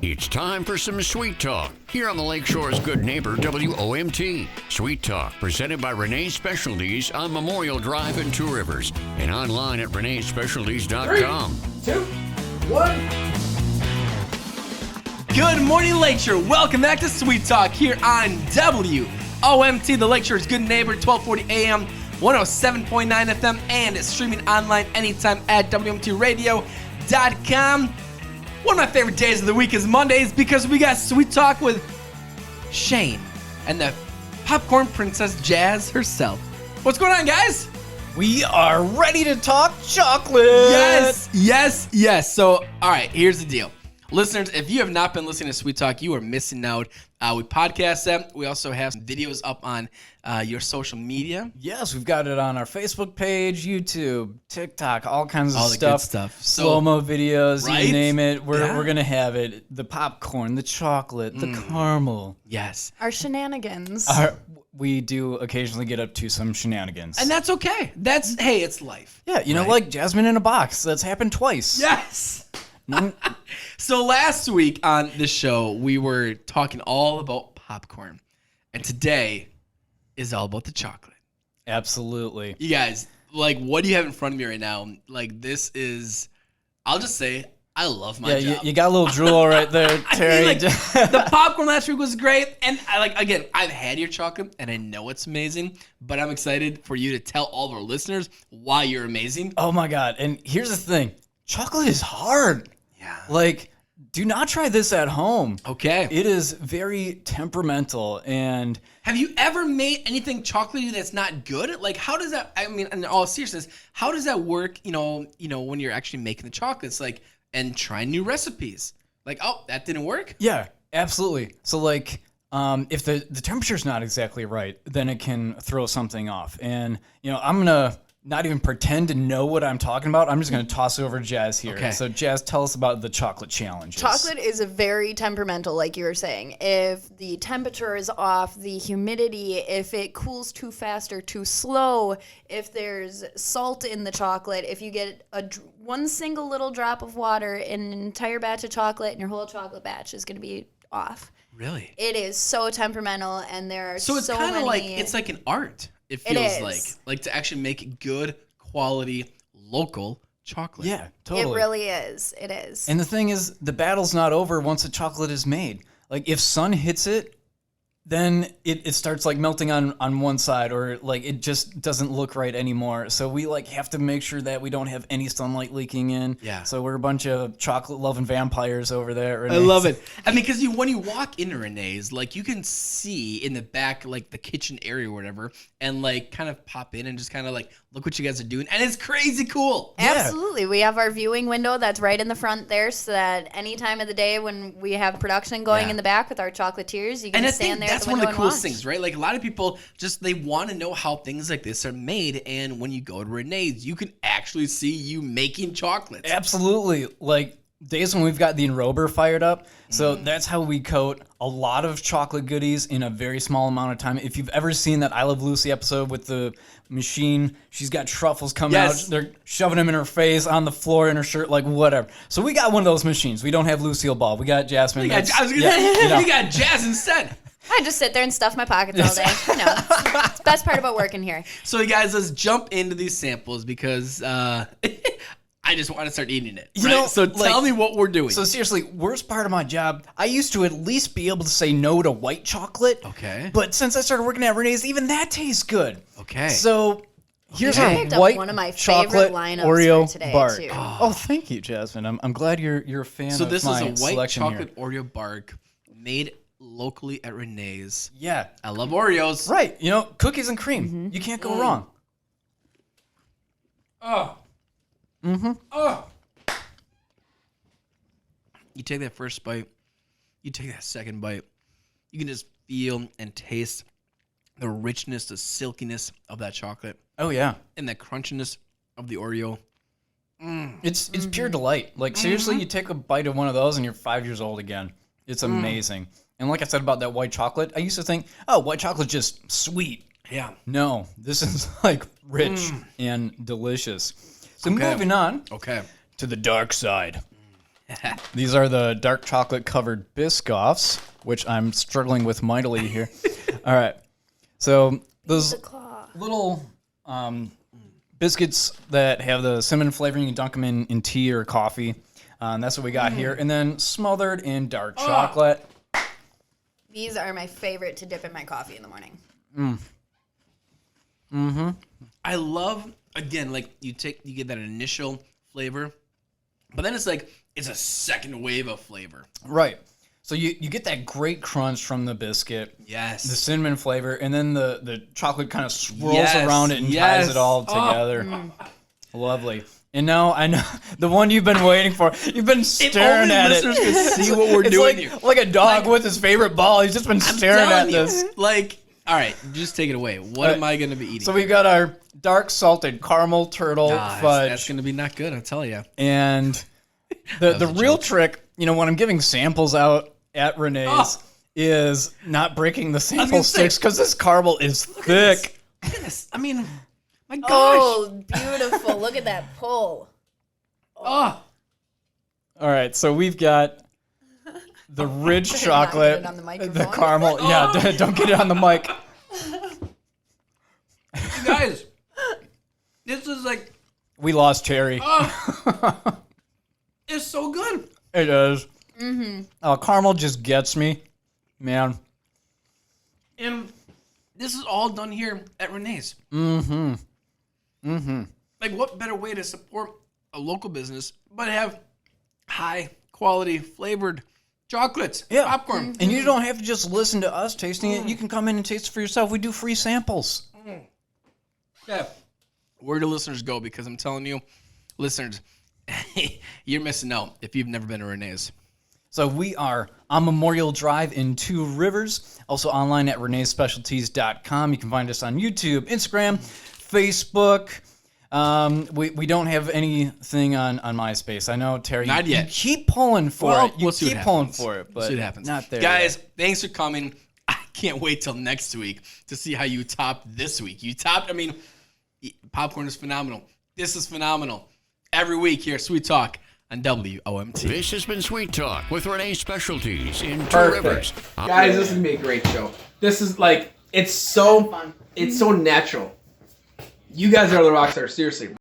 It's time for some Sweet Talk here on the Lakeshore's good neighbor, WOMT. Sweet Talk, presented by Renee's Specialties on Memorial Drive in Two Rivers and online at reneespecialties.com. 3, 2, 1. Good morning, Lakeshore. Welcome back to Sweet Talk here on WOMT, the Lakeshore's good neighbor, 1240 AM, 107.9 FM, and streaming online anytime at WOMTradio.com. One of my favorite days of the week is Mondays because we got Sweet Talk with Shane and the popcorn princess Jazz herself. What's going on, guys? We are ready to talk chocolate. Yes. So, all right, here's the deal. Listeners, if you have not been listening to Sweet Talk, you are missing out. We podcast them. We also have some videos up on your social media. Yes, we've got it on our Facebook page, YouTube, TikTok, all kinds of all the stuff. good stuff. Slow-mo videos, right? you name it. We're going to have it. The popcorn, the chocolate, the caramel. Yes. Our shenanigans. We do occasionally get up to some shenanigans. And that's okay. Hey, it's life. Yeah, you know, like Jasmine in a box. That's happened twice. Yes. So last week on this show, we were talking all about popcorn. And today is all about the chocolate. Absolutely. You guys, like, what do you have in front of me right now? Like, this is, I'll just say, I love my job. You got a little drool right there, Terry. The popcorn last week was great. And again, I've had your chocolate and I know it's amazing, but I'm excited for you to tell all of our listeners why you're amazing. Oh my God. And here's the thing. Chocolate is hard. Yeah. Like, do not try this at home. Okay. It is very temperamental. And have you ever made anything chocolatey that's not good? Like, how does that, I mean, in all seriousness, how does that work, you know, when you're actually making the chocolates, like, and trying new recipes? Like, oh, that didn't work? yeah, absolutely. So like, if the temperature's not exactly right, then it can throw something off. And, you know, I'm going to not even pretend to know what I'm talking about. I'm just going to toss it over to Jazz here. Okay. So Jazz, tell us about the chocolate challenges. Chocolate is very temperamental, like you were saying. If the temperature is off, the humidity, if it cools too fast or too slow, if there's salt in the chocolate, if you get one single little drop of water in an entire batch of chocolate, and your whole chocolate batch is going to be off. Really? It is so temperamental, and there are So it's kind of many... like, it's like an art. It feels like to actually make good quality local chocolate. Yeah, totally. It really is. It is. And the thing is, the battle's not over once the chocolate is made. Like, if sun hits it, then it starts like melting on one side, or like it just doesn't look right anymore. So we like have to make sure that we don't have any sunlight leaking in. Yeah. So we're a bunch of chocolate loving vampires over there. I love it. I mean, because when you walk into Renee's, like you can see in the back, like the kitchen area or whatever, and like kind of pop in and just kind of like look what you guys are doing, and it's crazy cool. Yeah. Absolutely. We have our viewing window that's right in the front there, so that any time of the day when we have production going in the back with our chocolatiers, you can stand there. That's one of the coolest things, right? Like a lot of people they want to know how things like this are made, and when you go to Renee's, you can actually see you making chocolates. Absolutely. Like days when we've got the enrober fired up. So that's how we coat a lot of chocolate goodies in a very small amount of time. If you've ever seen that I Love Lucy episode with the machine, she's got truffles coming out. They're shoving them in her face, on the floor, in her shirt, like whatever. So we got one of those machines. We don't have Lucille Ball. We got Jasmine. We got Jazz instead. I just sit there and stuff my pockets all day. You know, it's the best part about working here. So, you guys, let's jump into these samples because I just want to start eating it. You know, so tell me what we're doing. So seriously, worst part of my job, I used to at least be able to say no to white chocolate. Okay. But since I started working at Renee's, even that tastes good. Okay. So here's I our picked up white one of my chocolate favorite lineups Oreo for today, bark. too. Oh, thank you, Jasmine. I'm glad you're a fan So of this my is a white selection chocolate here. Oreo bark made locally at Renee's. Yeah. I love Oreos. Right. You know, cookies and cream. You can't go wrong. Oh. Mm-hmm. Oh. You take that first bite, you take that second bite, you can just feel and taste the richness, the silkiness of that chocolate, Oh yeah. and the crunchiness of the Oreo. It's pure delight. Like seriously, you take a bite of one of those and you're 5 years old again. It's amazing. And like I said about that white chocolate, I used to think, oh, white chocolate's just sweet. Yeah. No, this is like rich and delicious. So moving on Okay. to the dark side. These are the dark chocolate covered Biscoffs, which I'm struggling with mightily here. All right. So those little biscuits that have the cinnamon flavoring, you can dunk them in tea or coffee. And that's what we got here. And then smothered in dark chocolate. These are my favorite to dip in my coffee in the morning. I love, again, like you get that initial flavor, but then it's like it's a second wave of flavor. Right. So you get that great crunch from the biscuit. Yes. The cinnamon flavor, and then the chocolate kind of swirls Yes, around it and yes. ties it all together. Lovely. And now I know the one you've been waiting for. You've been staring at it. Listeners can see what we're It's doing like, here. like a dog with his favorite ball. He's just been staring at Telling you, this. Like, all right, just take it away. What am I going to be eating? So we've got our dark salted caramel turtle fudge. That's going to be not good, I'll tell you. And the real trick, when I'm giving samples out at Renee's, is not breaking the sample sticks because this caramel is thick. Goodness, I mean, my gosh. Oh, beautiful. Look at that pull. Oh, All right, so we've got the rich Better not get chocolate, it on the the microphone. caramel. Yeah, don't get it on the mic. you guys, this is like, We lost Cherry. it's so good. It is. Caramel just gets me, man. And this is all done here at Renee's. Like, what better way to support a local business but have high quality flavored chocolates, popcorn. And you don't have to just listen to us tasting it. You can come in and taste it for yourself. We do free samples. Yeah. Where do listeners go? Because I'm telling you, listeners, you're missing out if you've never been to Renee's. So we are on Memorial Drive in Two Rivers. Also online at reneespecialties.com. You can find us on YouTube, Instagram, Facebook. We don't have anything on MySpace. I know, Terry. Not yet. You keep pulling for it. You we'll see keep what pulling happens. for it, but We'll see what happens. not there Guys, yet. thanks for coming. I can't wait till next week to see how you top this week. Popcorn is phenomenal. This is phenomenal. Every week here, Sweet Talk on WOMT. This has been Sweet Talk with Renee Specialties in Two Perfect. Rivers. Guys, this is gonna be a great show. This is like it's so Fun. it's so natural. You guys are the rock stars, seriously.